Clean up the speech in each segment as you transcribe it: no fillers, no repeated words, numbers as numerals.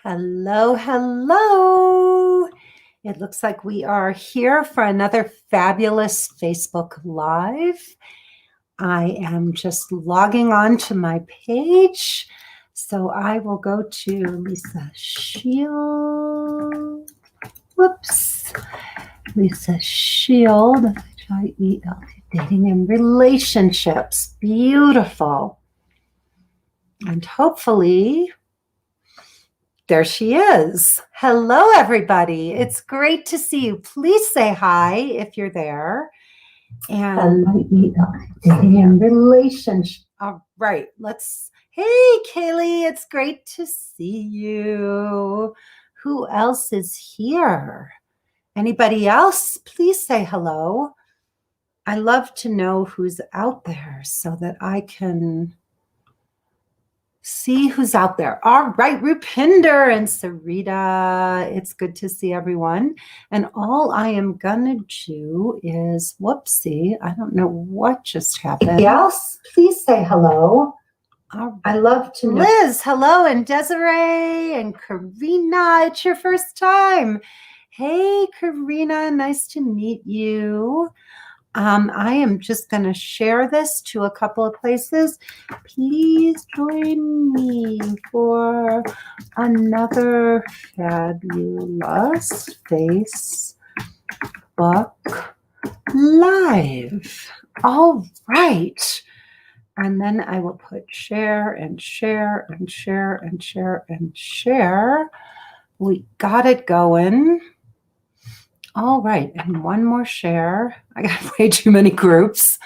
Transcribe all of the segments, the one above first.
Hello, hello. It looks like we are here for another fabulous Facebook Live. I am just logging on to my page. So I will go to Lisa Shield. Whoops. Lisa Shield, HIEL, dating and relationships. Beautiful. And hopefully, there she is. Hello, everybody. It's great to see you. Please say hi if you're there. And relationship. All right, hey, Kaylee, it's great to see you. Who else is here? Anybody else? Please say hello. I love to know who's out there so that I can see who's out there. All right, Rupinder and Sarita. It's good to see everyone. And all I am going to do is, whoopsie, I don't know what just happened. Yes, please say hello. I love to know. Liz, hello, and Desiree and Karina. It's your first time. Hey, Karina, nice to meet you. I am just going to share this to a couple of places. Please join me for another fabulous Facebook Live. All right. And then I will put share and share and share and share and share. We got it going. All right, and one more share. I got way too many groups.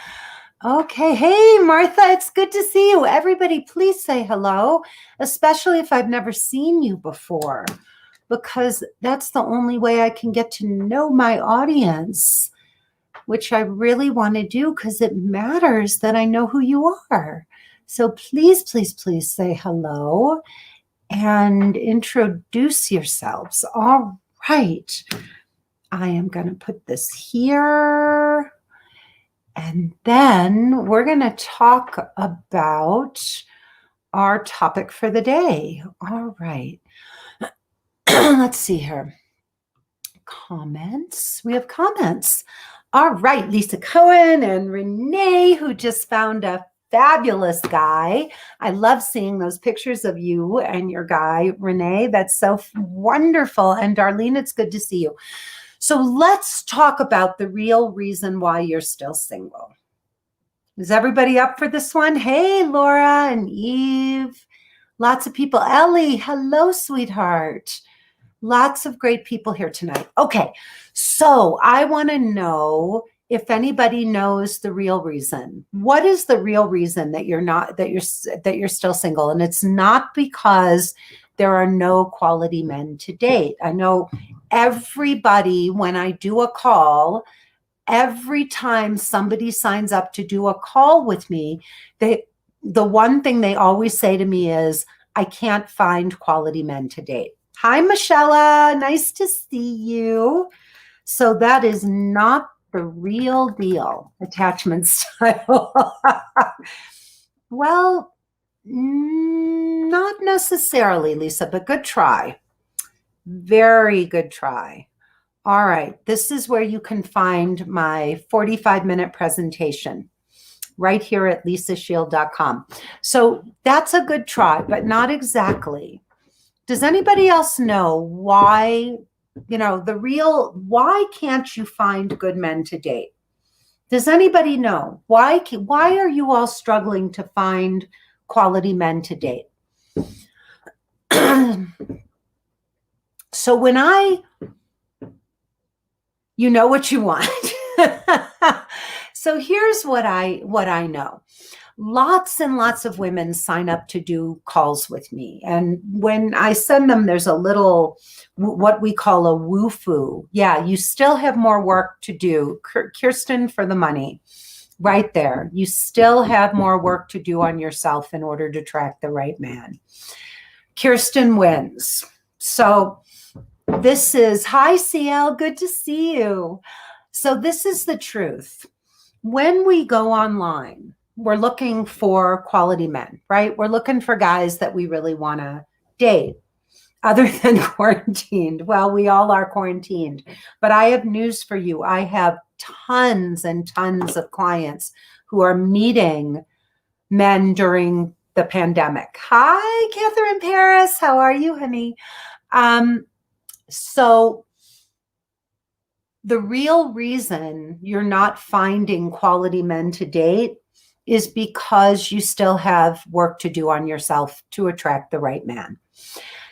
Okay, hey, Martha, it's good to see you. Everybody, please say hello, especially if I've never seen you before, because that's the only way I can get to know my audience, which I really want to do because it matters that I know who you are. So please, please, please say hello and introduce yourselves. All right. I am going to put this here, and then we're going to talk about our topic for the day. All right. Let's see here. Comments. We have comments. All right. Lisa Cohen and Renee, who just found a fabulous guy. I love seeing those pictures of you and your guy, Renee. That's so wonderful. And Darlene, it's good to see you. So let's talk about the real reason why you're still single. Is everybody up for this one? Hey, Laura and Eve. Lots of people. Ellie, hello, sweetheart. Lots of great people here tonight. Okay, so I want to know if anybody knows the real reason. What is the real reason that you're still single? And it's not because there are no quality men to date. I know everybody, when I do a call, every time somebody signs up to do a call with me, the one thing they always say to me is, I can't find quality men to date. Hi, Michelle. Nice to see you. So that is not the real deal, attachment style. Well, not necessarily, Lisa, but good try. Very good try. All right. This is where you can find my 45-minute presentation right here at lisashield.com. So that's a good try, but not exactly. Does anybody else know why, why can't you find good men to date? Does anybody know? Why are you all struggling to find quality men to date? So you know what you want. So here's what I know. Lots and lots of women sign up to do calls with me. And when I send them, there's a little, what we call a woo-foo. Yeah, you still have more work to do. Kirsten for the money, right there. You still have more work to do on yourself in order to attract the right man. Kirsten wins. So this is, hi, CL, good to see you. So this is the truth. When we go online, we're looking for quality men, right? We're looking for guys that we really want to date. other than quarantined. Well, we all are quarantined, but I have news for you. I have tons and tons of clients who are meeting men during the pandemic. Hi, Catherine Paris. How are you, honey? So the real reason you're not finding quality men to date is because you still have work to do on yourself to attract the right man.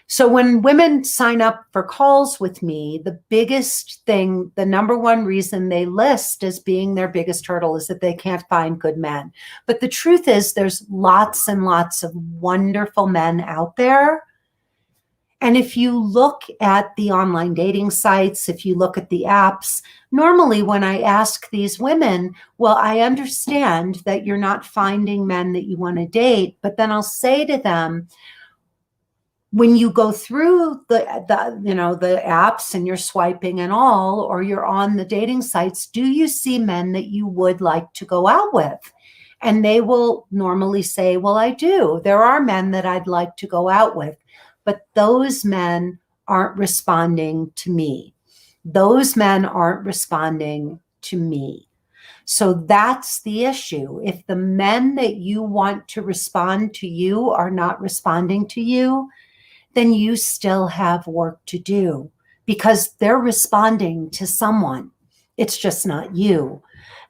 So when women sign up for calls with me, the biggest thing, the number one reason they list as being their biggest hurdle is that they can't find good men. But the truth is there's lots and lots of wonderful men out there. And if you look at the online dating sites, if you look at the apps, normally when I ask these women, well, I understand that you're not finding men that you want to date, but then I'll say to them, when you go through the apps and you're swiping and all, or you're on the dating sites, do you see men that you would like to go out with? And they will normally say, well, I do. There are men that I'd like to go out with, but those men aren't responding to me. Those men aren't responding to me. So that's the issue. If the men that you want to respond to you are not responding to you, then you still have work to do because they're responding to someone. It's just not you.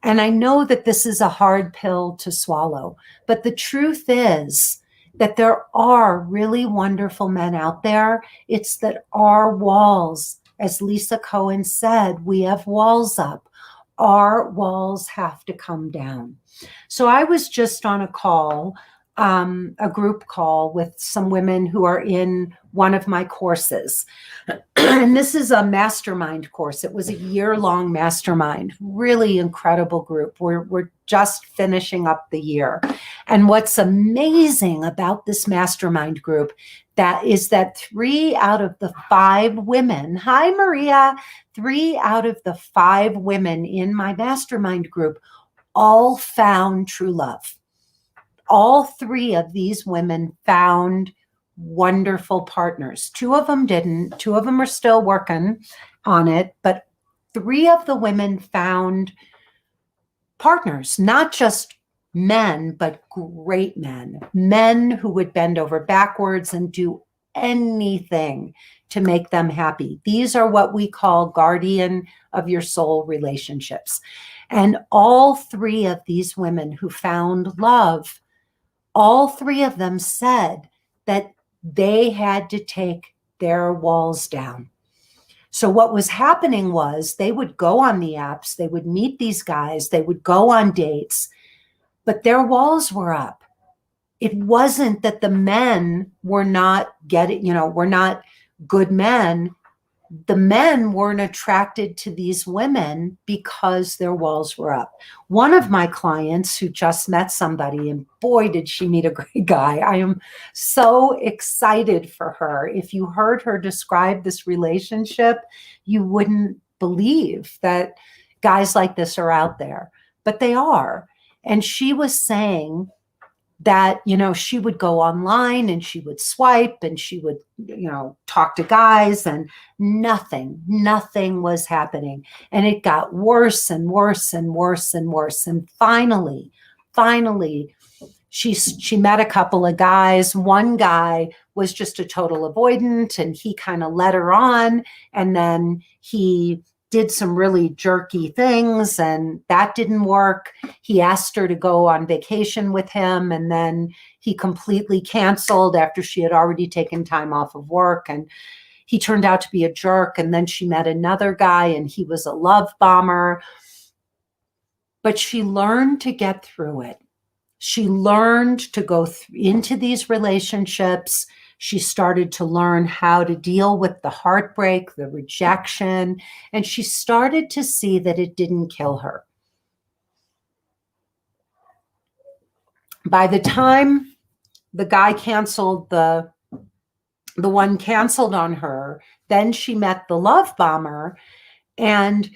And I know that this is a hard pill to swallow, but the truth is that there are really wonderful men out there. It's that our walls, as Lisa Cohen said, we have walls up. Our walls have to come down. So I was just on a call, a group call with some women who are in one of my courses. And this is a mastermind course. It was a year-long mastermind, really incredible group. We're just finishing up the year. And what's amazing about this mastermind group that is that 3 out of the 5 women, hi Maria, 3 out of the 5 women in my mastermind group all found true love. All 3 of these women found wonderful partners. 2 of them didn't. 2 of them are still working on it, but 3 of the women found partners, not just men, but great men who would bend over backwards and do anything to make them happy. These are what we call guardian of your soul relationships. And all 3 of these women who found love, all 3 of them said that they had to take their walls down. So what was happening was they would go on the apps, they would meet these guys, they would go on dates, but their walls were up. It wasn't that the men were not were not good men. The men weren't attracted to these women because their walls were up. One of my clients who just met somebody, and boy, did she meet a great guy. I am so excited for her. If you heard her describe this relationship, you wouldn't believe that guys like this are out there, but they are. And she was saying that, she would go online and she would swipe and she would, talk to guys and nothing was happening. And it got worse and worse and worse and worse. And finally, she met a couple of guys. One guy was just a total avoidant and he kind of led her on. And then he did some really jerky things and that didn't work. He asked her to go on vacation with him and then he completely canceled after she had already taken time off of work, and he turned out to be a jerk. And then she met another guy and he was a love bomber. But she learned to get through it. She learned to go into these relationships. She started to learn how to deal with the heartbreak, the rejection, and she started to see that it didn't kill her. By the time the guy canceled, the one canceled on her, then she met the love bomber. And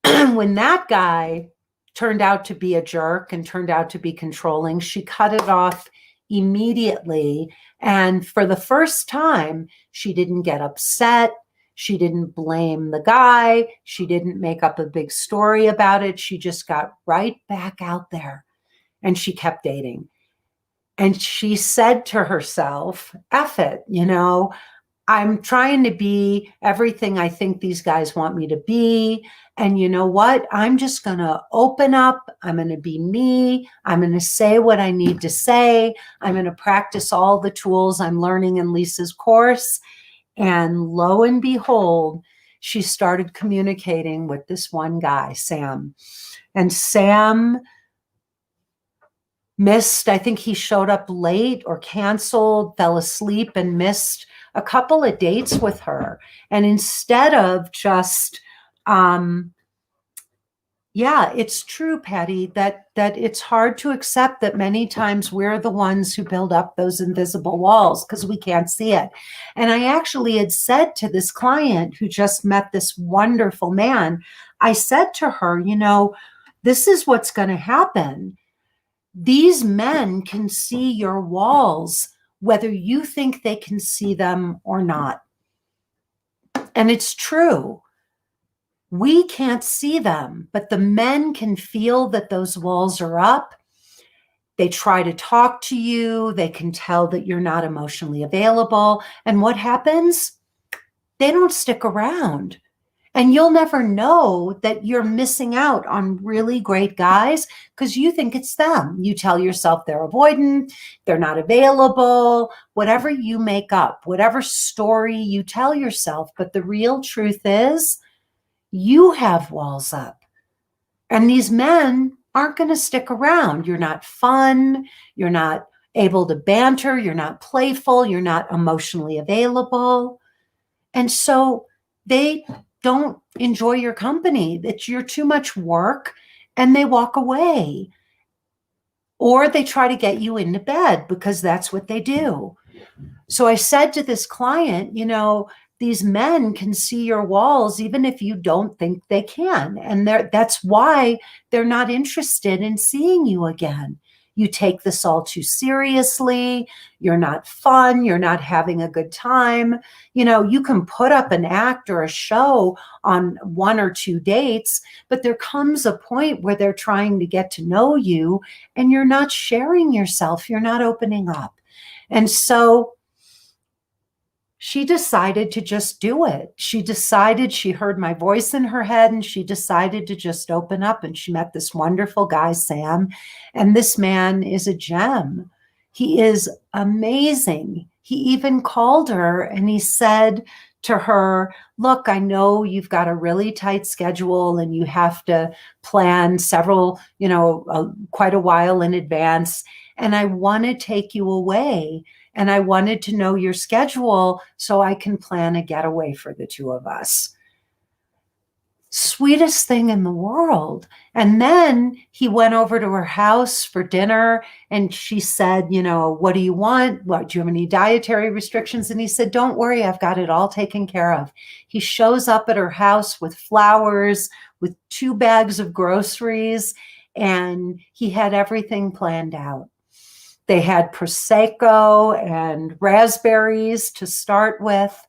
when that guy turned out to be a jerk and turned out to be controlling, she cut it off immediately. And for the first time, she didn't get upset. She didn't blame the guy. She didn't make up a big story about it. She just got right back out there and she kept dating. And she said to herself, F it, I'm trying to be everything I think these guys want me to be. And you know what? I'm just going to open up. I'm going to be me. I'm going to say what I need to say. I'm going to practice all the tools I'm learning in Lisa's course. And lo and behold, she started communicating with this one guy, Sam. And Sam missed, I think he showed up late or canceled, fell asleep and missed a couple of dates with her. And instead of just, it's true, Patty, that it's hard to accept that many times we're the ones who build up those invisible walls because we can't see it. And I actually had said to this client who just met this wonderful man, I said to her, this is what's going to happen. These men can see your walls, whether you think they can see them or not. And it's true. We can't see them, but the men can feel that those walls are up. They try to talk to you. They can tell that you're not emotionally available. And what happens? They don't stick around. And you'll never know that you're missing out on really great guys because you think it's them. You tell yourself they're avoidant, they're not available, whatever you make up, whatever story you tell yourself. But the real truth is you have walls up. And these men aren't going to stick around. You're not fun. You're not able to banter. You're not playful. You're not emotionally available. And so they don't enjoy your company, that you're too much work, and they walk away. Or they try to get you into bed because that's what they do. So I said to this client, these men can see your walls even if you don't think they can. And that's why they're not interested in seeing you again. You take this all too seriously. You're not fun. You're not having a good time. You can put up an act or a show on 1 or 2 dates, but there comes a point where they're trying to get to know you and you're not sharing yourself. You're not opening up. And so she decided to just do it. She heard my voice in her head and she decided to just open up, and she met this wonderful guy, Sam. And this man is a gem. He is amazing. He even called her and he said to her, look, I know you've got a really tight schedule and you have to plan several, quite a while in advance. And I want to take you away. And I wanted to know your schedule so I can plan a getaway for the two of us. Sweetest thing in the world. And then he went over to her house for dinner and she said, what do you want? What, do you have any dietary restrictions? And he said, don't worry, I've got it all taken care of. He shows up at her house with flowers, with 2 bags of groceries, and he had everything planned out. They had Prosecco and raspberries to start with.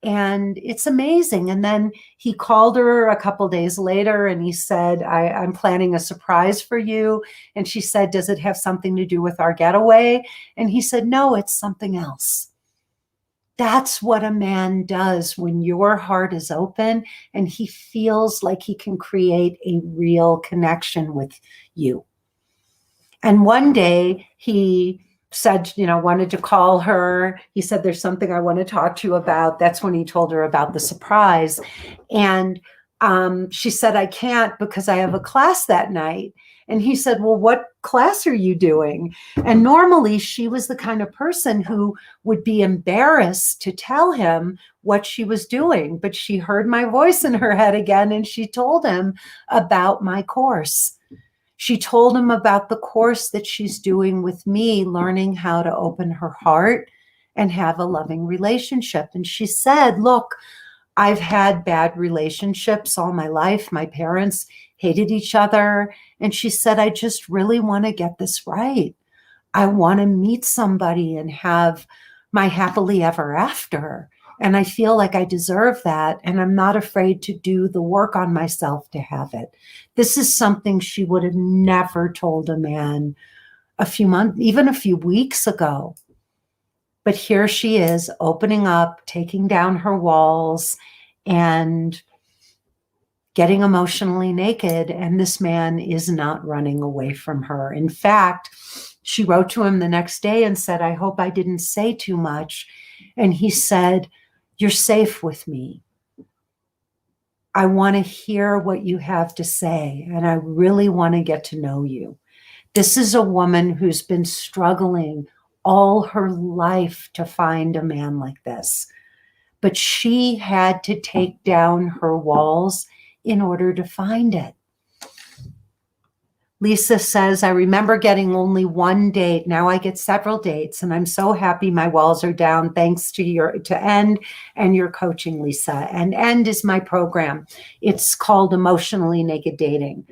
And it's amazing. And then he called her a couple days later and he said, I'm planning a surprise for you. And she said, does it have something to do with our getaway? And he said, no, it's something else. That's what a man does when your heart is open and he feels like he can create a real connection with you. And one day he said, wanted to call her. He said, there's something I want to talk to you about. That's when he told her about the surprise. And she said, I can't because I have a class that night. And he said, well, what class are you doing? And normally she was the kind of person who would be embarrassed to tell him what she was doing. But she heard my voice in her head again and she told him about my course. She told him about the course that she's doing with me, learning how to open her heart and have a loving relationship. And she said, look, I've had bad relationships all my life. My parents hated each other. And she said, I just really want to get this right. I want to meet somebody and have my happily ever after. And I feel like I deserve that. And I'm not afraid to do the work on myself to have it. This is something she would have never told a man a few months, even a few weeks ago. But here she is opening up, taking down her walls, and getting emotionally naked. And this man is not running away from her. In fact, she wrote to him the next day and said, I hope I didn't say too much. And he said, you're safe with me. I want to hear what you have to say, and I really want to get to know you. This is a woman who's been struggling all her life to find a man like this. But she had to take down her walls in order to find it. Lisa says, I remember getting only one date. Now I get several dates, and I'm so happy my walls are down thanks to End and your coaching, Lisa. And End is my program. It's called Emotionally Naked Dating.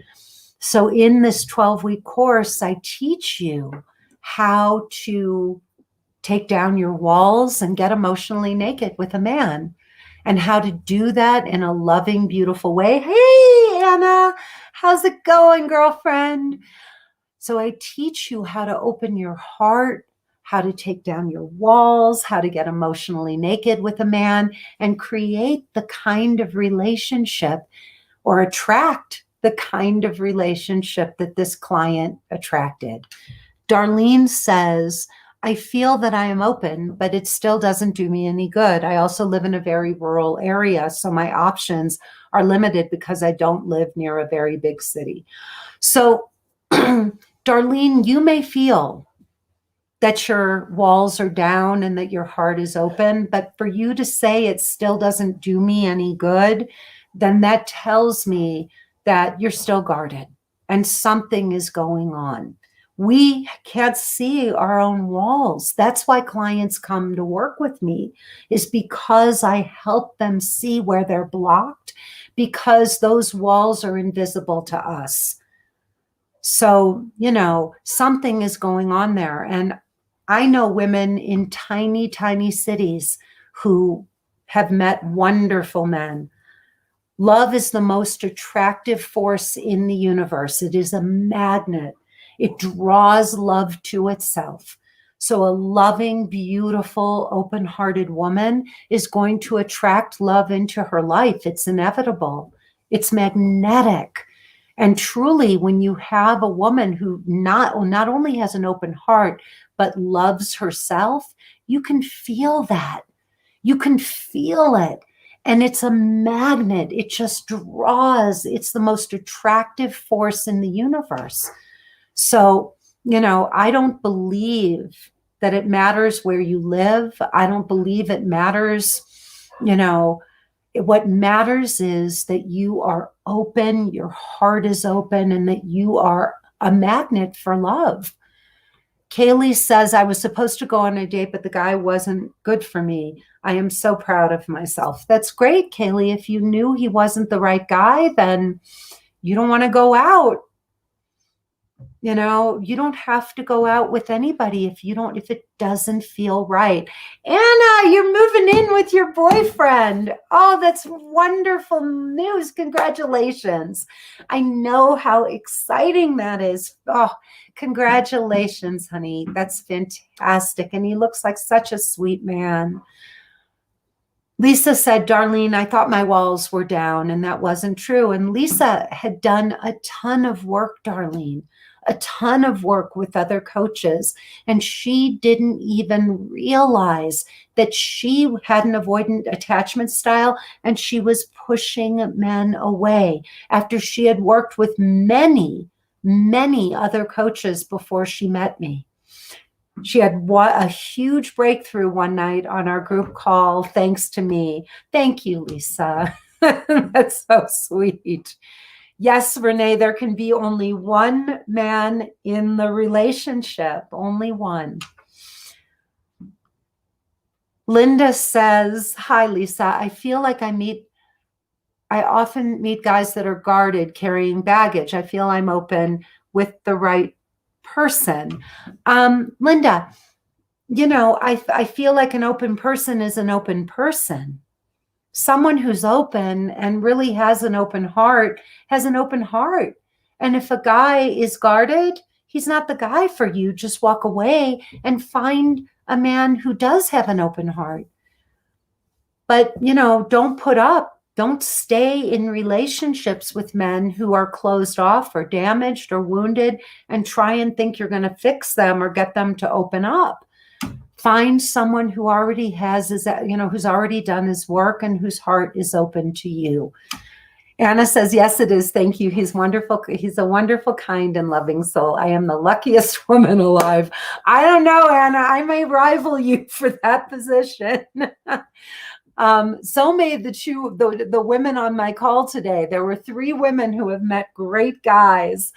So in this 12-week course, I teach you how to take down your walls and get emotionally naked with a man, and how to do that in a loving, beautiful way. Hey, Anna, how's it going, girlfriend? So I teach you how to open your heart, how to take down your walls, how to get emotionally naked with a man and create the kind of relationship or attract the kind of relationship that this client attracted. Darlene says, I feel that I am open, but it still doesn't do me any good. I also live in a very rural area, so my options are limited because I don't live near a very big city. So, Darlene, you may feel that your walls are down and that your heart is open, but for you to say it still doesn't do me any good, then that tells me that you're still guarded and something is going on. We can't see our own walls. That's why clients come to work with me, is because I help them see where they're blocked, because those walls are invisible to us. So, something is going on there. And I know women in tiny, tiny cities who have met wonderful men. Love is the most attractive force in the universe. It is a magnet. It draws love to itself. So a loving, beautiful, open-hearted woman is going to attract love into her life. It's inevitable. It's magnetic. And truly, when you have a woman who not only has an open heart, but loves herself, you can feel that. You can feel it. And it's a magnet. It just draws. It's the most attractive force in the universe. So, I don't believe that it matters where you live. I don't believe it matters, what matters is that you are open, your heart is open, and that you are a magnet for love. Kaylee says, I was supposed to go on a date, but the guy wasn't good for me. I am so proud of myself. That's great, Kaylee. If you knew he wasn't the right guy, then you don't want to go out. You don't have to go out with anybody if it doesn't feel right. Anna, you're moving in with your boyfriend. Oh, that's wonderful news. Congratulations. I know how exciting that is. Oh, congratulations, honey. That's fantastic. And he looks like such a sweet man. Lisa said, Darlene, I thought my walls were down, and that wasn't true. And Lisa had done a ton of work, Darlene, a ton of work with other coaches. And she didn't even realize that she had an avoidant attachment style, and she was pushing men away after she had worked with many, many other coaches before she met me. She had a huge breakthrough one night on our group call, thanks to me. Thank you, Lisa. That's so sweet. Yes, Renee, there can be only one man in the relationship, only one. Linda says, hi, Lisa. I feel like I often meet guys that are guarded, carrying baggage. I feel I'm open with the right person. Linda, I feel like an open person is an open person. Someone who's open and really has an open heart has an open heart. And if a guy is guarded, he's not the guy for you. Just walk away and find a man who does have an open heart. But, don't stay in relationships with men who are closed off or damaged or wounded and try and think you're going to fix them or get them to open up. Find someone who already who's already done his work and whose heart is open to you. Anna says, yes, it is. Thank you. He's wonderful. He's a wonderful, kind, and loving soul. I am the luckiest woman alive. I don't know, Anna. I may rival you for that position. So may the women on my call today. There were 3 women who have met great guys.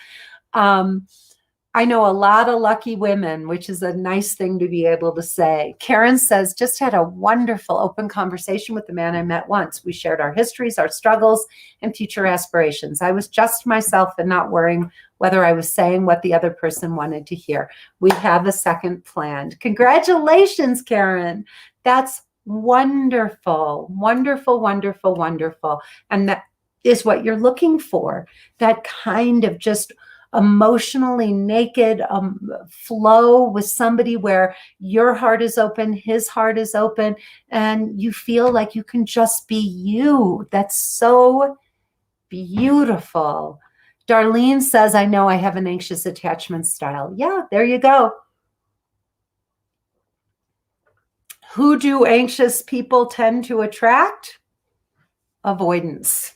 I know a lot of lucky women, which is a nice thing to be able to say. Karen says, just had a wonderful open conversation with the man I met once. We shared our histories, our struggles, and future aspirations. I was just myself and not worrying whether I was saying what the other person wanted to hear. We have a second planned. Congratulations, Karen. That's wonderful, wonderful, wonderful, wonderful. And that is what you're looking for, that kind of just emotionally naked flow with somebody where your heart is open, his heart is open, and you feel like you can just be you. That's so beautiful. Darlene says, I know I have an anxious attachment style. Yeah, there you go. Who do anxious people tend to attract? Avoidance.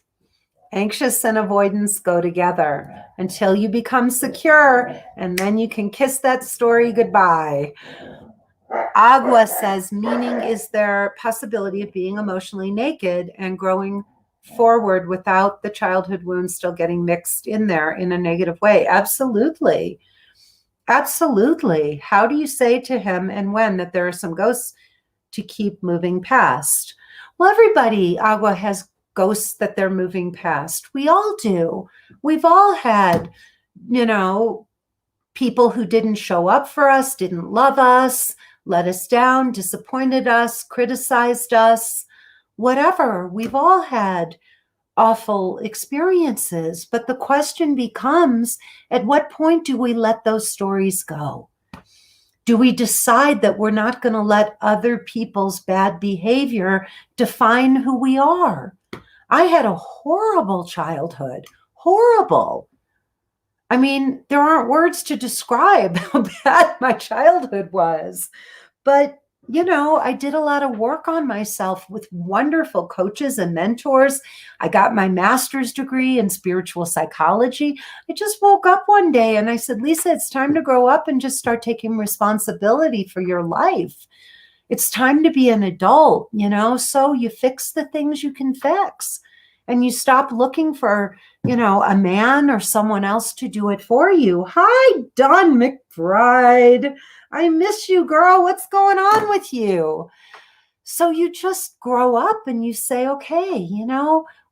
Anxious and avoidance go together until you become secure, and then you can kiss that story goodbye. Agua says, meaning, is there possibility of being emotionally naked and growing forward without the childhood wounds still getting mixed in there in a negative way? Absolutely. Absolutely. How do you say to him and when that there are some ghosts to keep moving past? Well, everybody, Agua, has ghosts that they're moving past. We all do. We've all had, people who didn't show up for us, didn't love us, let us down, disappointed us, criticized us, whatever. We've all had awful experiences. But the question becomes, at what point do we let those stories go? Do we decide that we're not going to let other people's bad behavior define who we are? I had a horrible childhood, horrible. I mean, there aren't words to describe how bad my childhood was. But, I did a lot of work on myself with wonderful coaches and mentors. I got my master's degree in spiritual psychology. I just woke up one day and I said, Lisa, it's time to grow up and just start taking responsibility for your life. It's time to be an adult, so you fix the things you can fix and you stop looking for, a man or someone else to do it for you. Hi, Dawn McBride. I miss you, girl. What's going on with you? So you just grow up and you say, okay,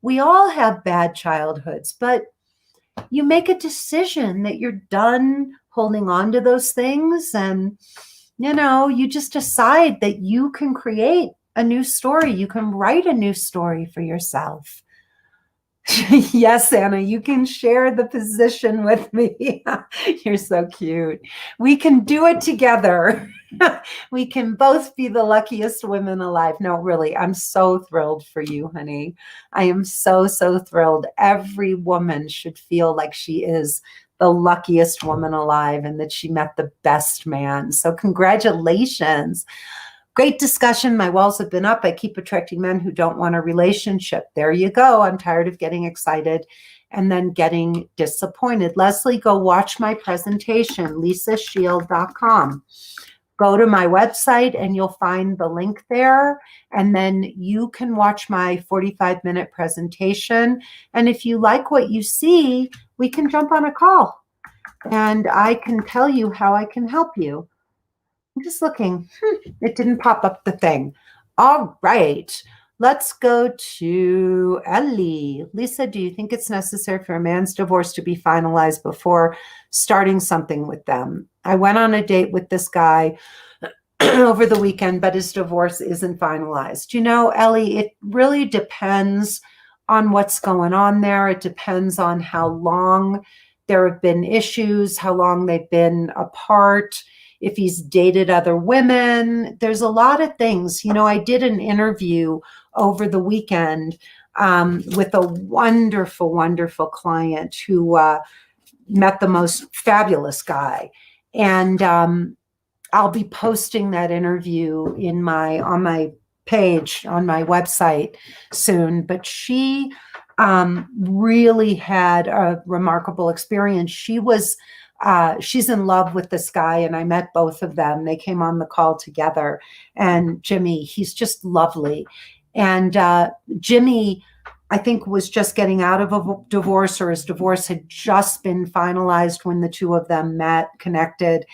we all have bad childhoods, but you make a decision that you're done holding on to those things. And, you just decide that you can create a new story. You can write a new story for yourself. Yes, Anna, you can share the position with me. You're so cute. We can do it together. We can both be the luckiest women alive. No, really, I'm so thrilled for you, honey. I am so, so thrilled. Every woman should feel like she is the luckiest woman alive and that she met the best man. So congratulations. Great discussion. My walls have been up. I keep attracting men who don't want a relationship. There you go. I'm tired of getting excited and then getting disappointed. Leslie, go watch my presentation, lisashield.com. Go to my website and you'll find the link there. And then you can watch my 45-minute presentation. And if you like what you see, we can jump on a call and I can tell you how I can help you. I'm just looking. It didn't pop up the thing. All right. Let's go to Ellie. Lisa, do you think it's necessary for a man's divorce to be finalized before starting something with them? I went on a date with this guy over the weekend, but his divorce isn't finalized. You know, Ellie, it really depends on what's going on there. It depends on how long there have been issues, how long they've been apart, if he's dated other women. There's a lot of things. You know, I did an interview over the weekend with a wonderful, wonderful client who met the most fabulous guy. And I'll be posting that interview on my page on my website soon. But she really had a remarkable experience. She's in love with this guy, and I met both of them. They came on the call together. And Jimmy, he's just lovely. And Jimmy, I think, was just getting out of a divorce, or his divorce had just been finalized when the two of them met, connected.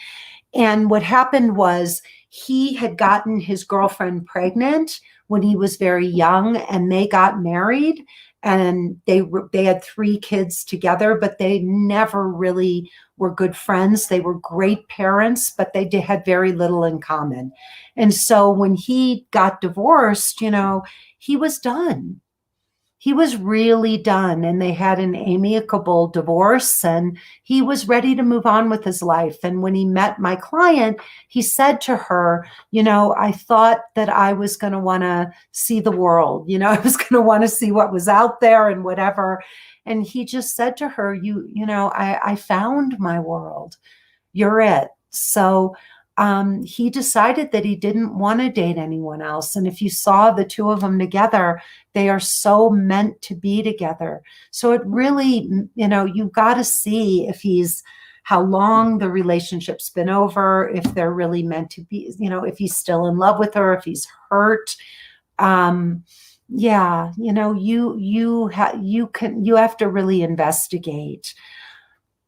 And what happened was he had gotten his girlfriend pregnant when he was very young, and they got married, and they had 3 kids together, but they never really were good friends. They were great parents, but they had very little in common. And so when he got divorced, you know, he was done. He was really done, and they had an amicable divorce, and he was ready to move on with his life. And when he met my client, he said to her, you know, I thought that I was going to want to see the world. You know, I was going to want to see what was out there and whatever. And he just said to her, you know, I found my world. You're it. So he decided that he didn't want to date anyone else. And if you saw the two of them together, they are so meant to be together. So it really, you know, you've got to see how long the relationship's been over, if they're really meant to be, you know, if he's still in love with her, if he's hurt. Yeah, you know, you have to really investigate.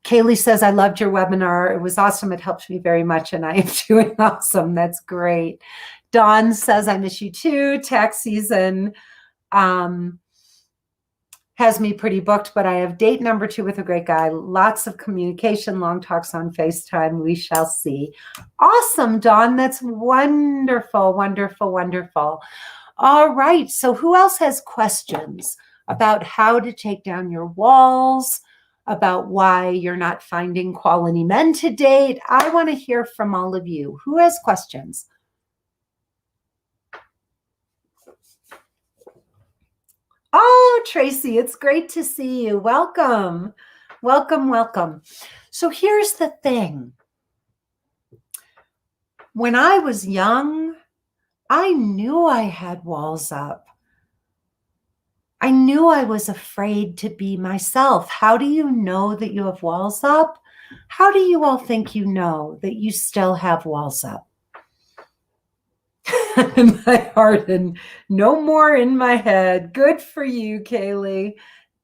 Kaylee says, I loved your webinar. It was awesome. It helped me very much, and I am doing awesome. That's great. Dawn says, I miss you too. Tax season has me pretty booked, but I have date number 2 with a great guy. Lots of communication, long talks on FaceTime. We shall see. Awesome, Dawn. That's wonderful, wonderful, wonderful. All right. So who else has questions about how to take down your walls, about why you're not finding quality men to date? I want to hear from all of you. Who has questions? Oh, Tracy, it's great to see you. Welcome. Welcome, welcome. So here's the thing. When I was young, I knew I had walls up. I knew I was afraid to be myself. How do you know that you have walls up? How do you all think you know that you still have walls up? In my heart and no more in my head. Good for you, Kaylee.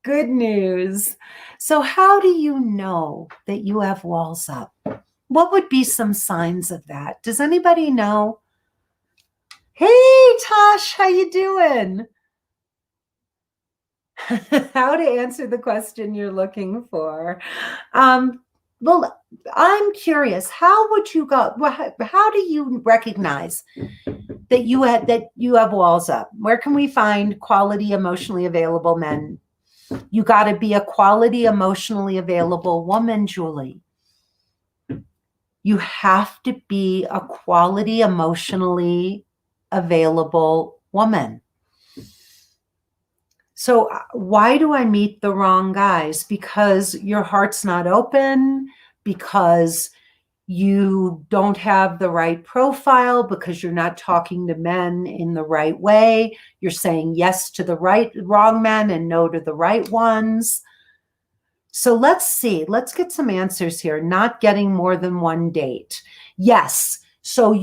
Good news. So how do you know that you have walls up? What would be some signs of that? Does anybody know? Hey, Tosh, how you doing? How to answer the question you're looking for. Well, I'm curious. How would you go? How do you recognize that you have walls up? Where can we find quality, emotionally available men? You got to be a quality, emotionally available woman, Julie. You have to be a quality, emotionally available woman. So why do I meet the wrong guys? Because your heart's not open, because you don't have the right profile, because you're not talking to men in the right way. You're saying yes to the wrong men and no to the right ones. So let's see. Let's get some answers here. Not getting more than one date. Yes. So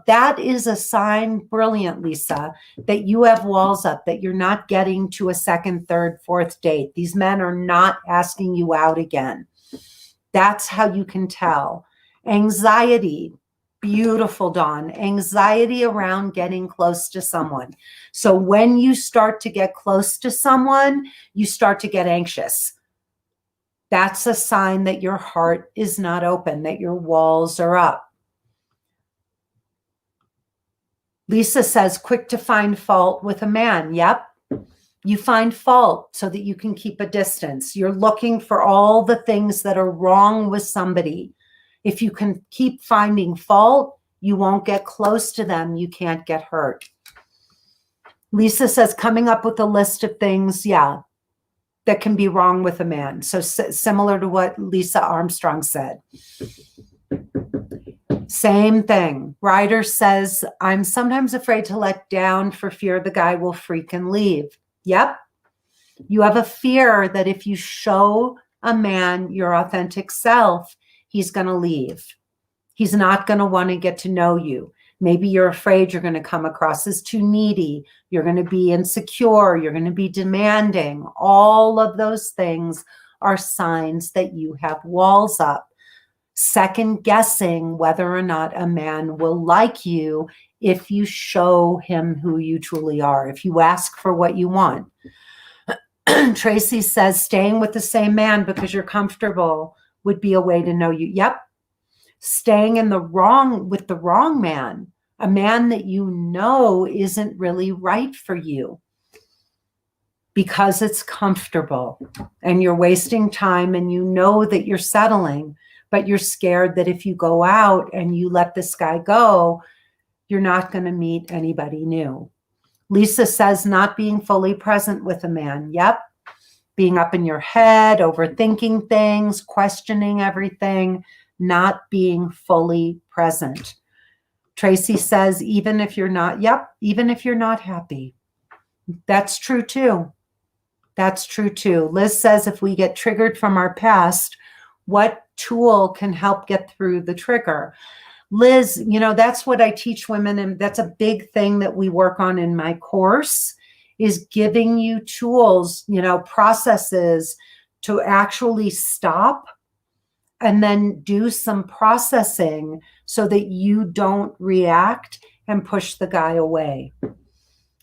that is a sign, brilliant, Lisa, that you have walls up, that you're not getting to a second, third, fourth date. These men are not asking you out again. That's how you can tell. Anxiety. Beautiful, Dawn. Anxiety around getting close to someone. So when you start to get close to someone, you start to get anxious. That's a sign that your heart is not open, that your walls are up. Lisa says, quick to find fault with a man. Yep. You find fault so that you can keep a distance. You're looking for all the things that are wrong with somebody. If you can keep finding fault, you won't get close to them. You can't get hurt. Lisa says, coming up with a list of things, yeah, that can be wrong with a man. So similar to what Lisa Armstrong said. Same thing. Ryder says, I'm sometimes afraid to let down for fear the guy will freak and leave. Yep. You have a fear that if you show a man your authentic self, he's going to leave. He's not going to want to get to know you. Maybe you're afraid you're going to come across as too needy. You're going to be insecure. You're going to be demanding. All of those things are signs that you have walls up. Second guessing whether or not a man will like you if you show him who you truly are, if you ask for what you want. Tracy says, staying with the same man because you're comfortable would be a way to know you. Yep. Staying with the wrong man, a man that you know isn't really right for you because it's comfortable and you're wasting time and you know that you're settling, but you're scared that if you go out and you let this guy go, you're not going to meet anybody new. Lisa says, not being fully present with a man. Yep. Being up in your head, overthinking things, questioning everything, not being fully present. Tracy says, even if you're not happy. That's true too. That's true too. Liz says, if we get triggered from our past, what tool can help get through the trigger? Liz, that's what I teach women, and that's a big thing that we work on in my course, is giving you tools, processes to actually stop and then do some processing so that you don't react and push the guy away.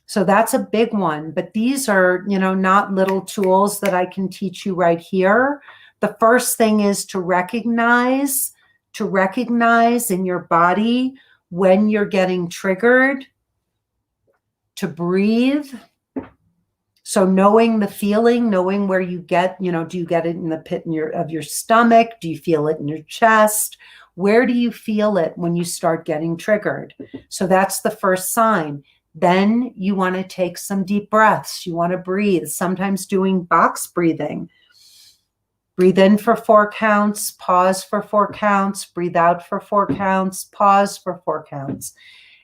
So that's a big one. But these are, not little tools that I can teach you right here. The first thing is to recognize in your body when you're getting triggered, to breathe. So knowing the feeling, knowing where you get, do you get it in the pit of your stomach? Do you feel it in your chest? Where do you feel it when you start getting triggered? So that's the first sign. Then you want to take some deep breaths. You want to breathe, sometimes doing box breathing. Breathe in for 4 counts, pause for 4 counts, breathe out for 4 counts, pause for 4 counts.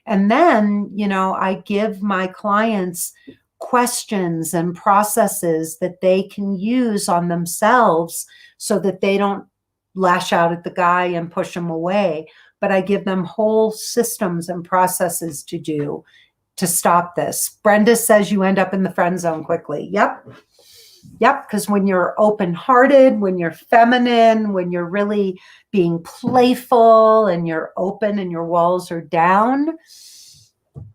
And then, I give my clients questions and processes that they can use on themselves so that they don't lash out at the guy and push him away. But I give them whole systems and processes to do to stop this. Brenda says you end up in the friend zone quickly. Yep, because when you're open-hearted, when you're feminine, when you're really being playful and you're open and your walls are down,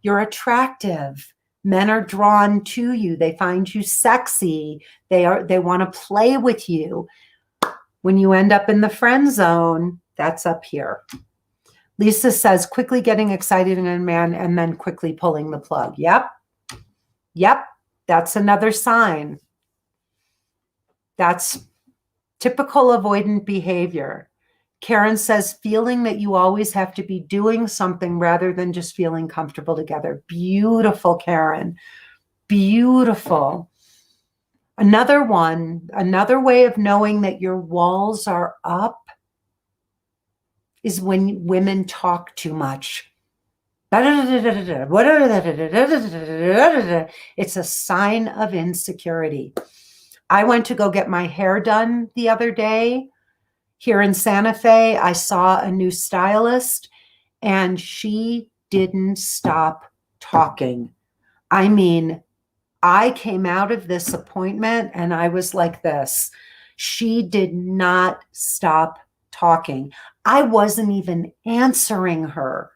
you're attractive. Men are drawn to you. They find you sexy. They want to play with you. When you end up in the friend zone, that's up here. Lisa says, quickly getting excited in a man and then quickly pulling the plug. Yep. That's another sign. That's typical avoidant behavior. Karen says, feeling that you always have to be doing something rather than just feeling comfortable together. Beautiful, Karen. Beautiful. Another way of knowing that your walls are up is when women talk too much. It's a sign of insecurity. I went to go get my hair done the other day here in Santa Fe. I saw a new stylist and she didn't stop talking. I mean, I came out of this appointment and I was like this. She did not stop talking. I wasn't even answering her.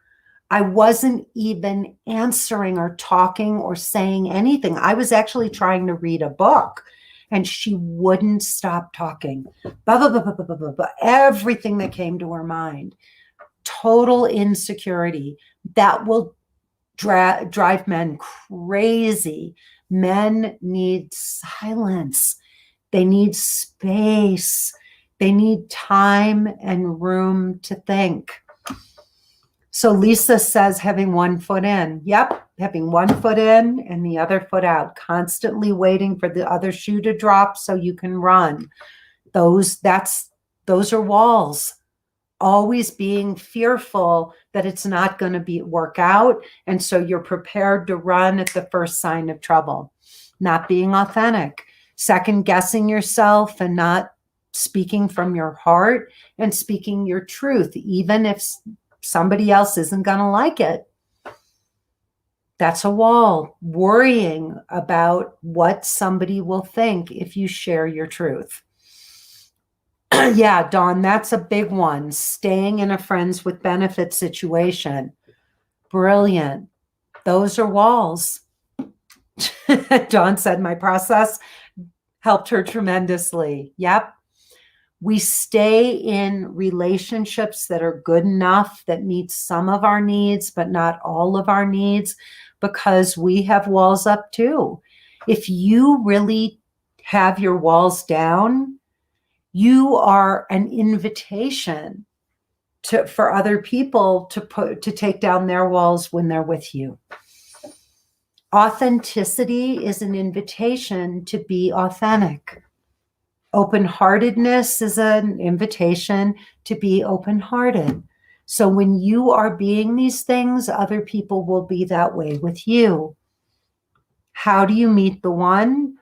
I wasn't even answering or talking or saying anything. I was actually trying to read a book and she wouldn't stop talking. Blah, blah, blah, blah, blah, blah, blah, everything that came to her mind. Total insecurity that will drive men crazy. Men need silence. They need space. They need time and room to think. So Lisa says having one foot in. Yep, having one foot in and the other foot out, constantly waiting for the other shoe to drop so you can run. Those are walls. Always being fearful that it's not going to work out. And so you're prepared to run at the first sign of trouble. Not being authentic, second guessing yourself and not speaking from your heart and speaking your truth, even if somebody else isn't going to like it. That's a wall. Worrying about what somebody will think if you share your truth. Yeah, Dawn, that's a big one. Staying in a friends with benefits situation. Brilliant. Those are walls. Dawn said my process helped her tremendously. Yep. We stay in relationships that are good enough, that meet some of our needs, but not all of our needs, because we have walls up too. If you really have your walls down, you are an invitation for other people to take down their walls when they're with you. Authenticity is an invitation to be authentic. Open-heartedness is an invitation to be open-hearted. So when you are being these things, other people will be that way with you. How do you meet the one?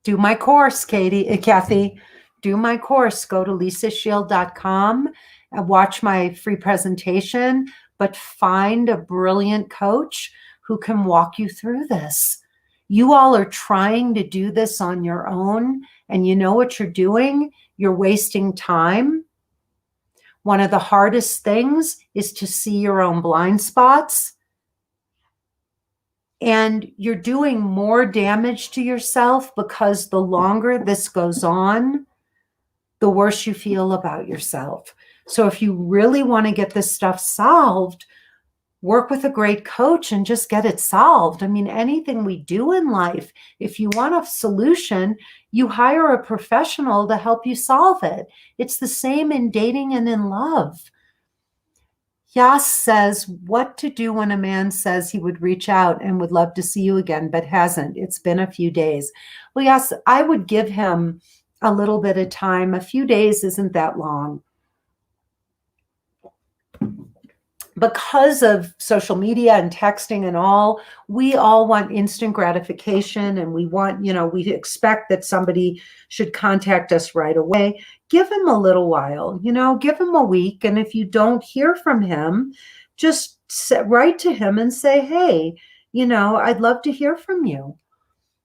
Do my course, Kathy. Do my course. Go to lisashield.com and watch my free presentation, but find a brilliant coach who can walk you through this. You all are trying to do this on your own, and you know what you're doing? You're wasting time. One of the hardest things is to see your own blind spots. And you're doing more damage to yourself because the longer this goes on, the worse you feel about yourself. So if you really want to get this stuff solved, work with a great coach and just get it solved. I mean, anything we do in life, if you want a solution, you hire a professional to help you solve it. It's the same in dating and in love. Yas says, what to do when a man says he would reach out and would love to see you again, but hasn't. It's been a few days. Well, Yas, I would give him a little bit of time. A few days isn't that long. Because of social media and texting and all, we all want instant gratification, and we want, we expect that somebody should contact us right away. Give him a little while, give him a week. And if you don't hear from him, just write to him and say, hey, I'd love to hear from you.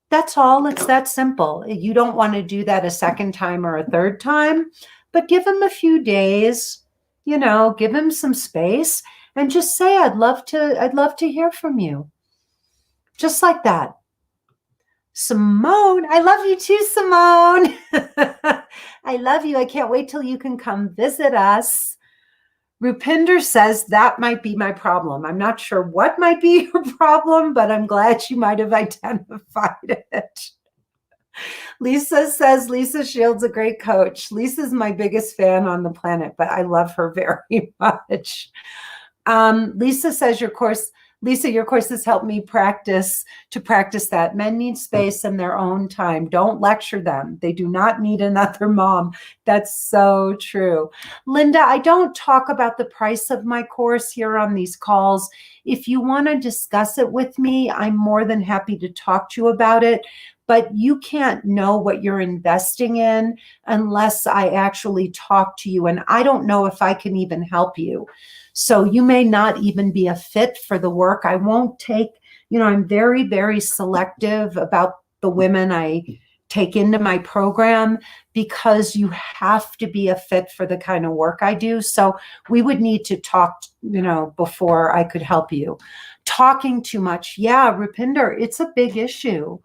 That's all. It's that simple. You don't want to do that a second time or a third time, but give him a few days, give him some space. And just say, I'd love to hear from you. Just like that. Simone, I love you too, Simone. I love you. I can't wait till you can come visit us. Rupinder says that might be my problem. I'm not sure what might be your problem, but I'm glad you might have identified it. Lisa says Lisa Shield's a great coach. Lisa's my biggest fan on the planet, but I love her very much. Lisa says your course has helped me practice that. Men need space and their own time. Don't lecture them. They do not need another mom. That's so true. Linda, I don't talk about the price of my course here on these calls. If you want to discuss it with me, I'm more than happy to talk to you about it. But you can't know what you're investing in unless I actually talk to you. And I don't know if I can even help you. So you may not even be a fit for the work. I won't take, I'm very, very selective about the women I take into my program because you have to be a fit for the kind of work I do. So we would need to talk, before I could help you. Talking too much. Yeah, Rupinder, it's a big issue.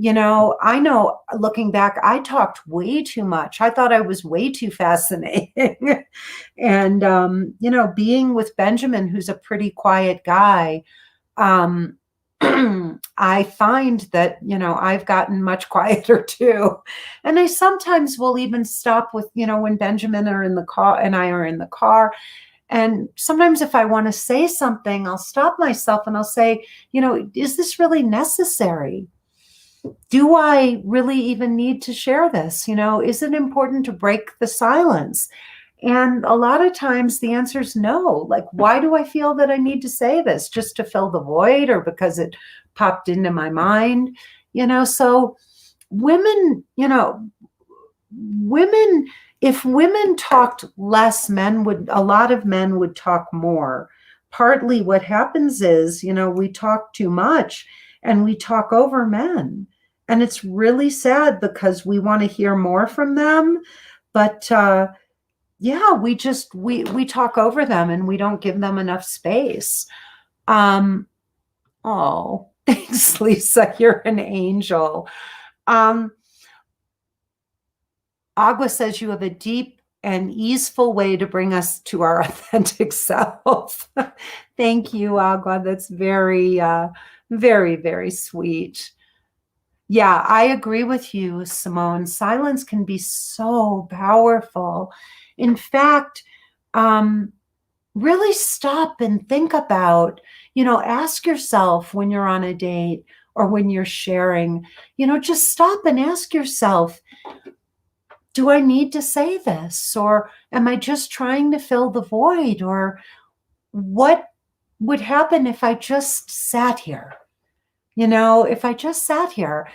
I know looking back, I talked way too much. I thought I was way too fascinating. And, being with Benjamin, who's a pretty quiet guy, um, I find that, I've gotten much quieter too. And I sometimes will even stop with, when Benjamin are in the car and I are in the car. And sometimes if I want to say something, I'll stop myself and I'll say, is this really necessary? Do I really even need to share this? Is it important to break the silence? And a lot of times the answer is no. Like, why do I feel that I need to say this? Just to fill the void or because it popped into my mind? So women, if women talked less, a lot of men would talk more. Partly what happens is, we talk too much and we talk over men. And it's really sad because we want to hear more from them. But yeah, we talk over them and we don't give them enough space. Oh, thanks, Lisa. You're an angel. Agua says you have a deep and easeful way to bring us to our authentic self. Thank you, Agua. That's very, very, very sweet. Yeah, I agree with you, Simone. Silence can be so powerful. In fact, really stop and think about, ask yourself when you're on a date or when you're sharing, just stop and ask yourself, do I need to say this? Or am I just trying to fill the void? Or what would happen if I just sat here? If I just sat here,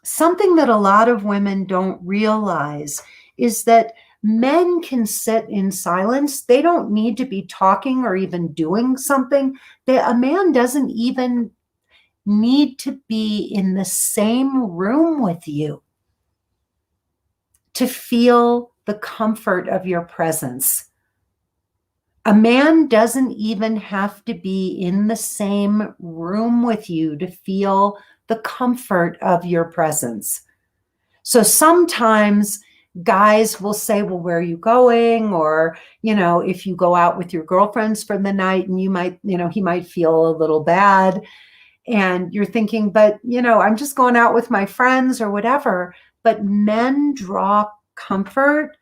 something that a lot of women don't realize is that men can sit in silence. They don't need to be talking or even doing something. A man doesn't even need to be in the same room with you to feel the comfort of your presence. A man doesn't even have to be in the same room with you to feel the comfort of your presence. So sometimes guys will say, well, where are you going? Or, if you go out with your girlfriends for the night and you might, he might feel a little bad. And you're thinking, but, I'm just going out with my friends or whatever. But men draw comfort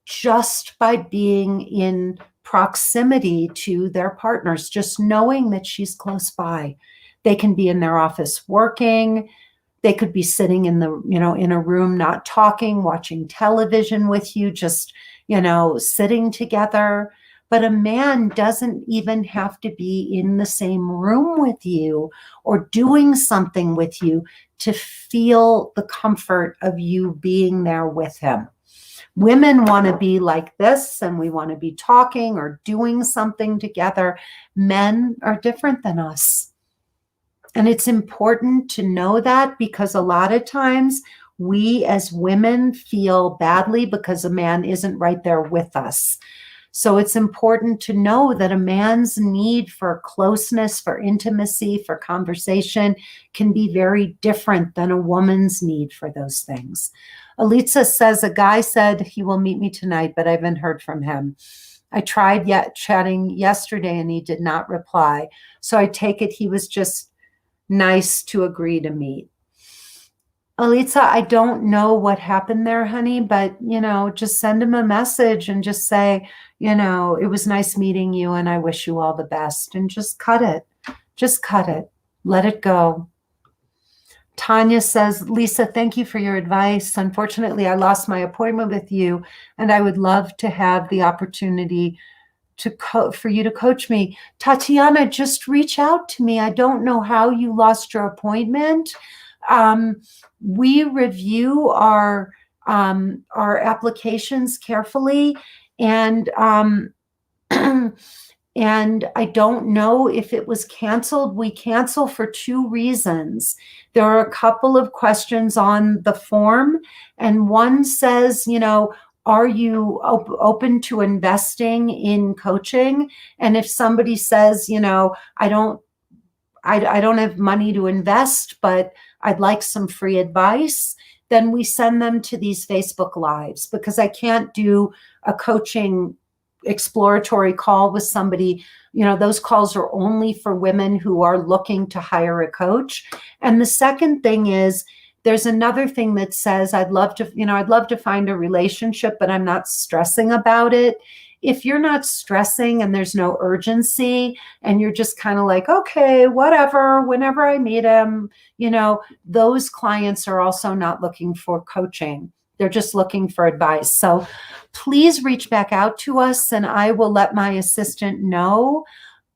just by being in proximity to their partners, just knowing that she's close by. They can be in their office working. They could be sitting in in a room, not talking, watching television with you, just, sitting together. But a man doesn't even have to be in the same room with you or doing something with you to feel the comfort of you being there with him. Women want to be like this and we want to be talking or doing something together. Men are different than us. And it's important to know that because a lot of times we as women feel badly because a man isn't right there with us. So it's important to know that a man's need for closeness, for intimacy, for conversation can be very different than a woman's need for those things. Alitza says, a guy said he will meet me tonight, but I haven't heard from him. I tried chatting yesterday and he did not reply. So I take it he was just nice to agree to meet. Alitza, I don't know what happened there, honey, but, just send him a message and just say, it was nice meeting you and I wish you all the best, and just cut it. Just cut it. Let it go. Tanya says, Lisa, thank you for your advice. Unfortunately, I lost my appointment with you and I would love to have the opportunity for you to coach me. Tatiana, just reach out to me. I don't know how you lost your appointment. We review our applications carefully, and And I don't know if it was canceled. We cancel for two reasons. There are a couple of questions on the form, and one says, are you open to investing in coaching? And if somebody says, I don't have money to invest, but I'd like some free advice, then we send them to these Facebook Lives, because I can't do a coaching exploratory call with somebody. Those calls are only for women who are looking to hire a coach. And the second thing is, there's another thing that says, I'd love to find a relationship, but I'm not stressing about it. If you're not stressing and there's no urgency, and you're just kind of like, okay, whatever, whenever I meet him, those clients are also not looking for coaching. They're just looking for advice. So please reach back out to us, and I will let my assistant know.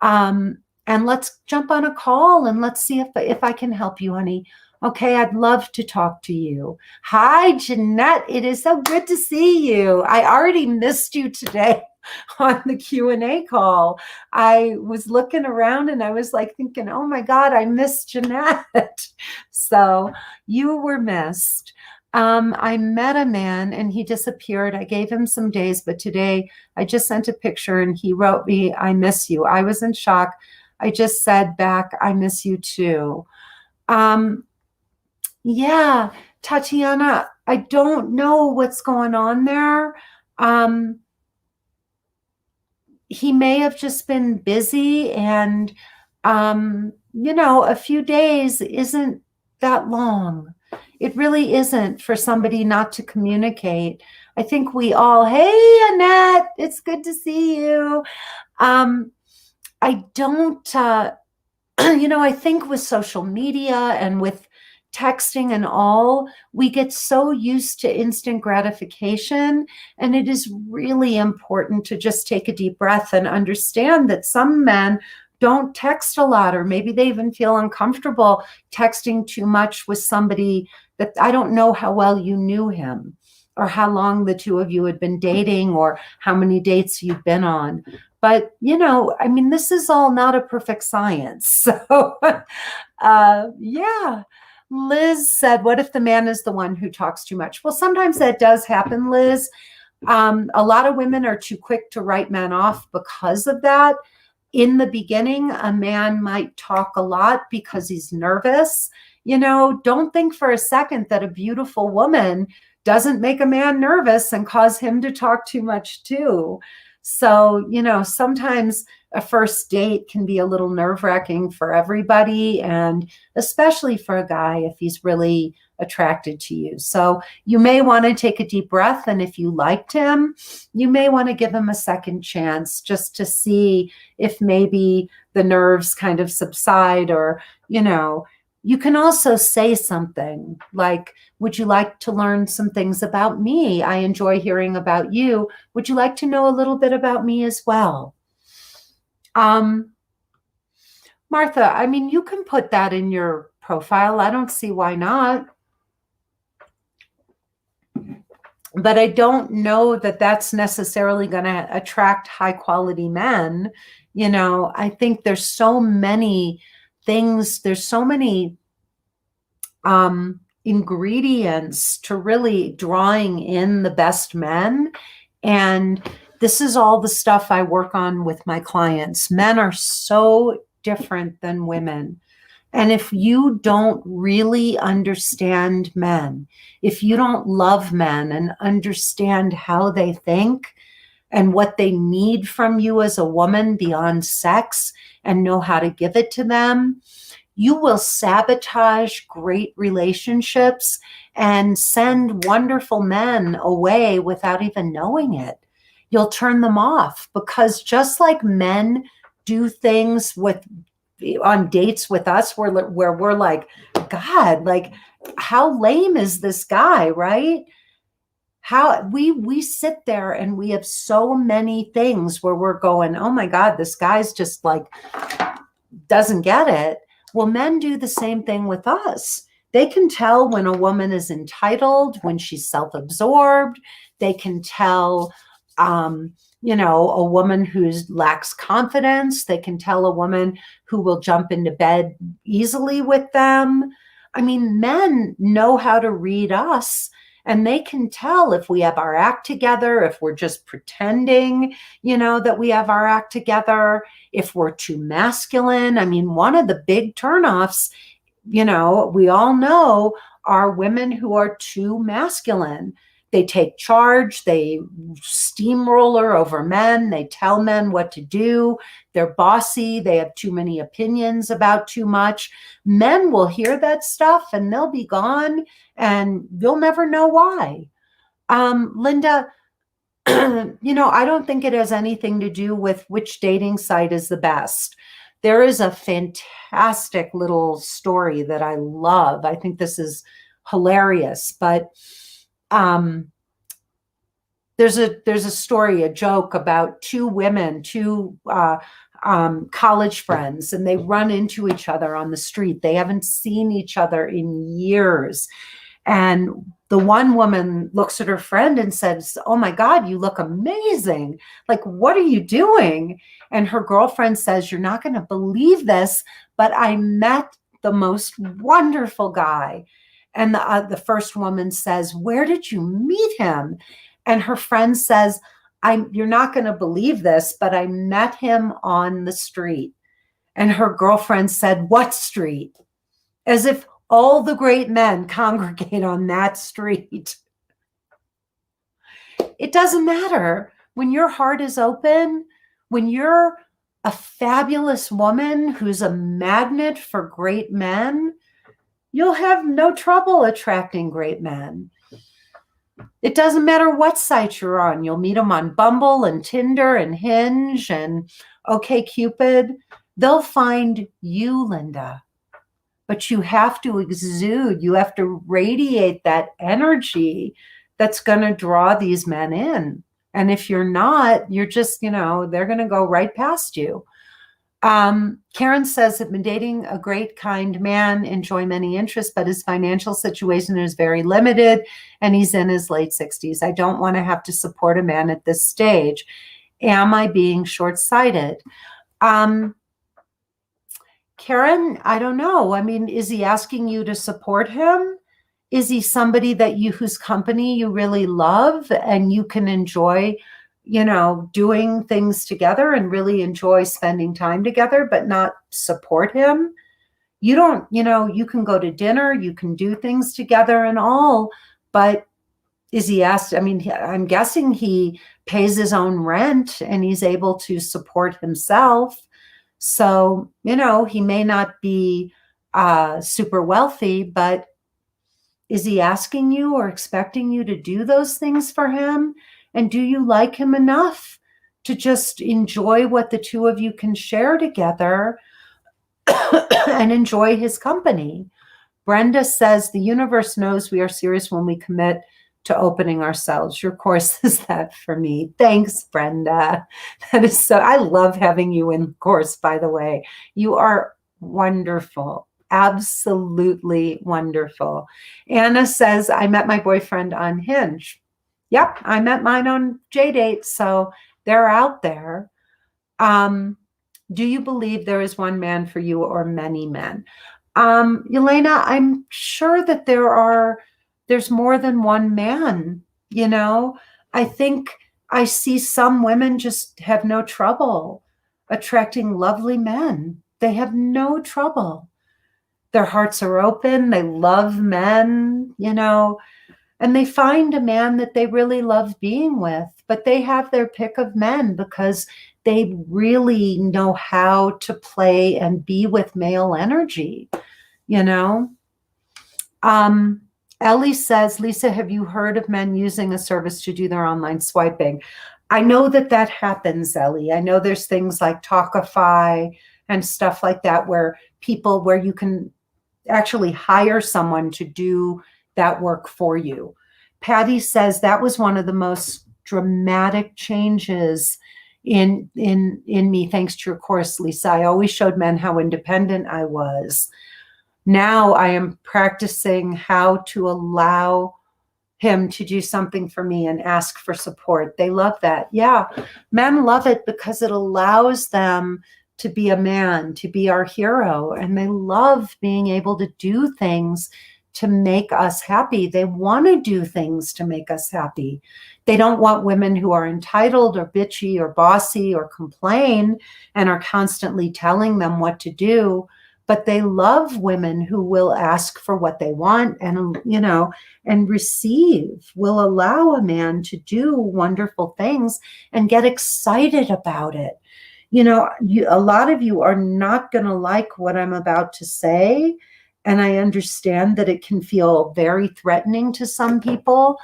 And let's jump on a call and let's see if I can help you, honey. Okay, I'd love to talk to you. Hi, Jeanette. It is so good to see you. I already missed you today on the Q&A call. I was looking around and I was like thinking, oh my God, I missed Jeanette. So you were missed. I met a man and he disappeared. I gave him some days, but today I just sent a picture and he wrote me, I miss you. I was in shock. I just said back, I miss you too. Yeah, Tatiana, I don't know what's going on there. He may have just been busy, and, a few days isn't that long. It really isn't for somebody not to communicate. I think we all, hey, Annette, it's good to see you. I don't, I think with social media and with texting and all, we get so used to instant gratification. And it is really important to just take a deep breath and understand that some men don't text a lot, or maybe they even feel uncomfortable texting too much with somebody that I don't know how well you knew him, or how long the two of you had been dating, or how many dates you've been on. But, this is all not a perfect science. So, yeah. Liz said, what if the man is the one who talks too much? Well, sometimes that does happen, Liz. A lot of women are too quick to write men off because of that. In the beginning, a man might talk a lot because he's nervous. Don't think for a second that a beautiful woman doesn't make a man nervous and cause him to talk too much too. So, sometimes a first date can be a little nerve-wracking for everybody, and especially for a guy if he's really attracted to you. So you may want to take a deep breath, and if you liked him, you may want to give him a second chance just to see if maybe the nerves kind of subside, or, you can also say something like, would you like to learn some things about me? I enjoy hearing about you. Would you like to know a little bit about me as well? Martha, you can put that in your profile. I don't see why not. But I don't know that that's necessarily going to attract high quality men. I think there's so many things, there's so many ingredients to really drawing in the best men. And this is all the stuff I work on with my clients. Men are so different than women. And if you don't really understand men, if you don't love men and understand how they think and what they need from you as a woman beyond sex, and know how to give it to them, you will sabotage great relationships and send wonderful men away without even knowing it. You'll turn them off, because just like men do things on dates with us where we're like, God, like, how lame is this guy, right? How we sit there and we have so many things where we're going, oh my God, this guy's just like, doesn't get it. Well, men do the same thing with us. They can tell when a woman is entitled, when she's self-absorbed. They can tell a woman who lacks confidence. They can tell a woman who will jump into bed easily with them. I mean, men know how to read us, and they can tell if we have our act together, if we're just pretending, that we have our act together, if we're too masculine. I mean, one of the big turnoffs, we all know, are women who are too masculine. They take charge, they steamroller over men, they tell men what to do, they're bossy, they have too many opinions about too much. Men will hear that stuff and they'll be gone, and you'll never know why. Linda, I don't think it has anything to do with which dating site is the best. There is a fantastic little story that I love. I think this is hilarious, but there's a story, a joke about two women, two college friends, and they run into each other on the street. They haven't seen each other in years. And the one woman looks at her friend and says, "Oh my God, you look amazing. Like, what are you doing?" And her girlfriend says, "You're not going to believe this, but I met the most wonderful guy." And the first woman says, "Where did you meet him?" And her friend says, "You're not going to believe this, but I met him on the street." And her girlfriend said, "What street?" As if all the great men congregate on that street. It doesn't matter. When your heart is open, when you're a fabulous woman who's a magnet for great men, you'll have no trouble attracting great men. It doesn't matter what site you're on. You'll meet them on Bumble and Tinder and Hinge and OkCupid. They'll find you, Linda. But you have to exude, you have to radiate that energy that's going to draw these men in. And if you're not, you're just, they're going to go right past you. Karen says, "I've been dating a great, kind man, enjoy many interests, but his financial situation is very limited and he's in his late 60s. I don't want to have to support a man at this stage. Am I being short-sighted?" Karen, I don't know. I mean, is he asking you to support him? Is he somebody whose company you really love and you can enjoy, doing things together and really enjoy spending time together, but not support him? You don't, you can go to dinner, you can do things together and all, but is he asked? I mean, I'm guessing he pays his own rent and he's able to support himself. So, he may not be super wealthy, but is he asking you or expecting you to do those things for him? And do you like him enough to just enjoy what the two of you can share together and enjoy his company? Brenda says, "The universe knows we are serious when we commit to opening ourselves. Your course is that for me." Thanks, Brenda. That is so, I love having you in the course, by the way. You are wonderful. Absolutely wonderful. Anna says, "I met my boyfriend on Hinge." Yep, I met mine on JDate, so they're out there. Do you believe there is one man for you or many men? Elena, I'm sure that there's more than one man, I think I see some women just have no trouble attracting lovely men. They have no trouble. Their hearts are open. They love men, and they find a man that they really love being with, but they have their pick of men because they really know how to play and be with male energy, Ellie says, "Lisa, have you heard of men using a service to do their online swiping?" I know that happens, Ellie. I know there's things like Talkify and stuff like that where you can actually hire someone to do that work for you. Patty says, "That was one of the most dramatic changes in me, thanks to your course, Lisa. I always showed men how independent I was. Now I am practicing how to allow him to do something for me and ask for support. They love that. Yeah, men love it because it allows them to be a man, to be our hero. And they love being able to do things to make us happy. They want to do things to make us happy. They don't want women who are entitled or bitchy or bossy or complain and are constantly telling them what to do. But they love women who will ask for what they want and, and receive, will allow a man to do wonderful things and get excited about it. A lot of you are not going to like what I'm about to say. And I understand that it can feel very threatening to some people.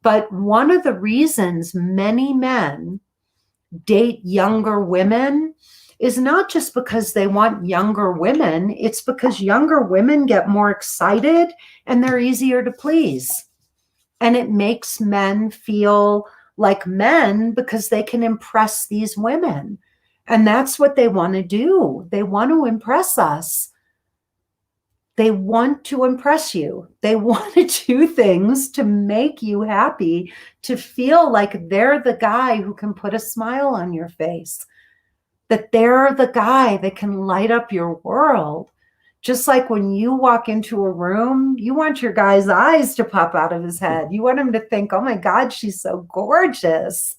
But one of the reasons many men date younger women is not just because they want younger women. It's because younger women get more excited and they're easier to please. And it makes men feel like men because they can impress these women. And that's what they want to do. They want to impress us. They want to impress you. They want to do things to make you happy, to feel like they're the guy who can put a smile on your face, that they're the guy that can light up your world. Just like when you walk into a room, you want your guy's eyes to pop out of his head. You want him to think, oh my God, she's so gorgeous.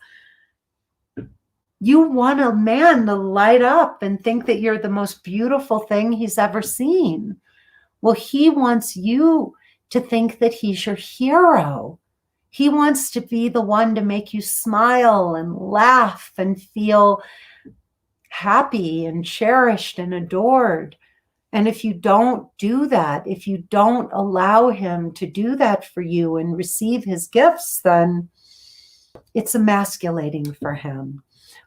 You want a man to light up and think that you're the most beautiful thing he's ever seen. Well, he wants you to think that he's your hero. He wants to be the one to make you smile and laugh and feel happy and cherished and adored. And if you don't do that, if you don't allow him to do that for you and receive his gifts, then it's emasculating for him.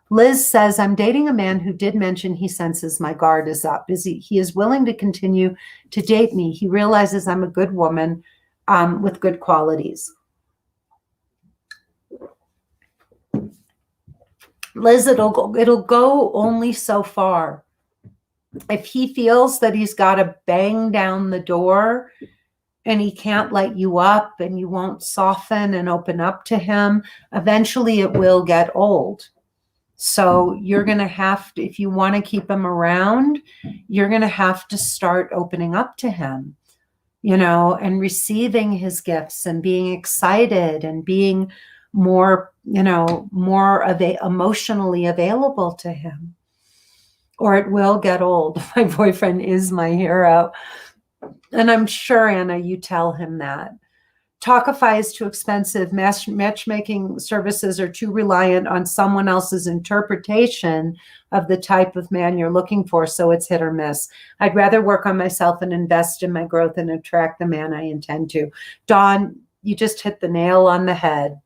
Liz says, I'm dating a man who did mention he senses my guard is up. He is willing to continue to date me. He realizes I'm a good woman with good qualities. Liz, it'll go only so far. If he feels that he's got to bang down the door and he can't light you up and you won't soften and open up to him, eventually it will get old. So you're going to have to, if you want to keep him around, you're going to have to start opening up to him, and receiving his gifts and being excited and being more emotionally available to him, or it will get old. My boyfriend is my hero. And I'm sure, Anna, you tell him that. Talkify is too expensive. Matchmaking services are too reliant on someone else's interpretation of the type of man you're looking for, so it's hit or miss. I'd rather work on myself and invest in my growth and attract the man I intend to. Dawn, you just hit the nail on the head.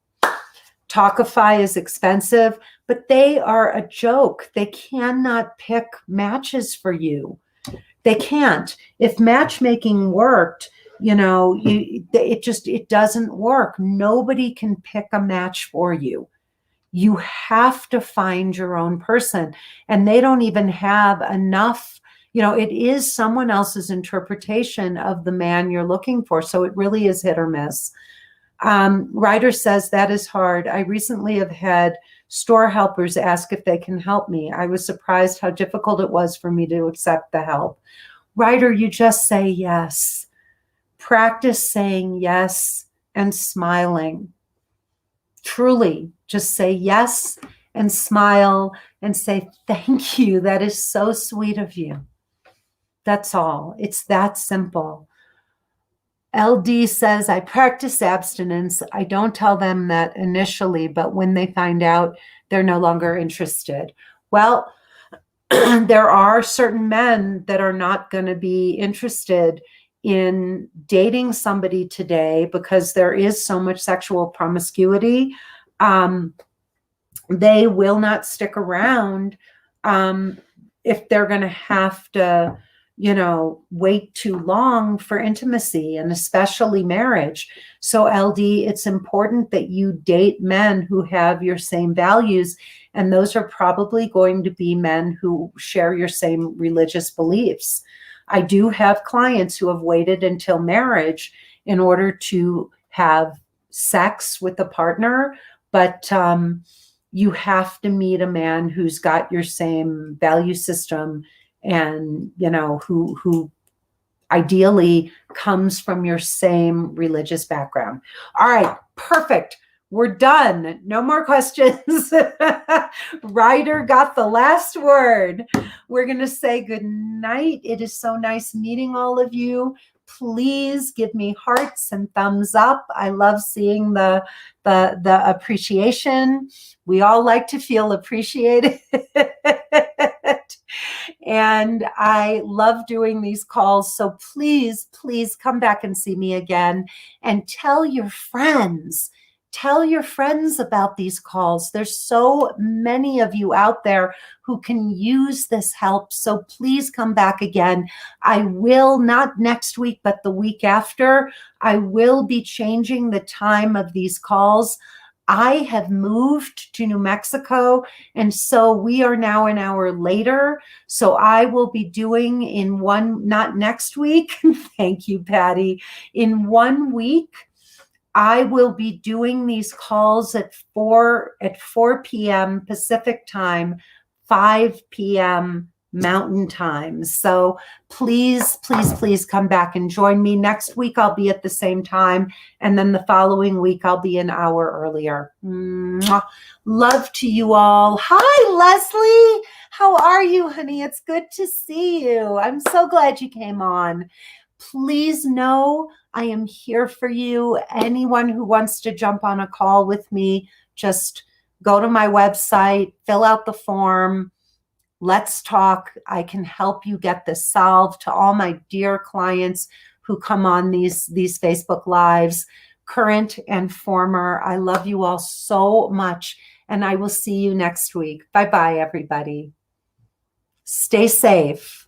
Talkify is expensive, but they are a joke. They cannot pick matches for you. They can't. If matchmaking worked, it doesn't work. Nobody can pick a match for you. You have to find your own person, and they don't even have enough. It is someone else's interpretation of the man you're looking for. So it really is hit or miss. Ryder says that is hard. I recently have had store helpers ask if they can help me. I was surprised how difficult it was for me to accept the help. Ryder, you just say yes. Practice saying yes and smiling. Truly, just say yes and smile and say, thank you. That is so sweet of you. That's all. It's that simple. LD says, I practice abstinence. I don't tell them that initially, but when they find out, they're no longer interested. Well, there are certain men that are not going to be interested in dating somebody today because there is so much sexual promiscuity. They will not stick around if they're going to have to, wait too long for intimacy, and especially marriage. So LD, it's important that you date men who have your same values. And those are probably going to be men who share your same religious beliefs. I do have clients who have waited until marriage in order to have sex with a partner, but you have to meet a man who's got your same value system, and who ideally comes from your same religious background. All right, perfect. We're done. No more questions. Ryder got the last word. We're going to say good night. It is so nice meeting all of you. Please give me hearts and thumbs up. I love seeing the appreciation. We all like to feel appreciated. And I love doing these calls. So please, please come back and see me again, and tell your friends. Tell your friends about these calls. There's so many of you out there who can use this help. So please come back again. I will, not next week, but the week after, I will be changing the time of these calls. I have moved to New Mexico, and so we are now an hour later. So I will be doing not next week. Thank you, Patty. In 1 week, I will be doing these calls at 4 p.m. Pacific time, 5 p.m. Mountain time. So please, please, please come back and join me. Next week, I'll be at the same time. And then the following week, I'll be an hour earlier. Mwah. Love to you all. Hi, Leslie. How are you, honey? It's good to see you. I'm so glad you came on. Please know I am here for you. Anyone who wants to jump on a call with me, just go to my website, fill out the form. Let's talk. I can help you get this solved. To all my dear clients who come on these Facebook Lives, current and former, I love you all so much. And I will see you next week. Bye-bye, everybody. Stay safe.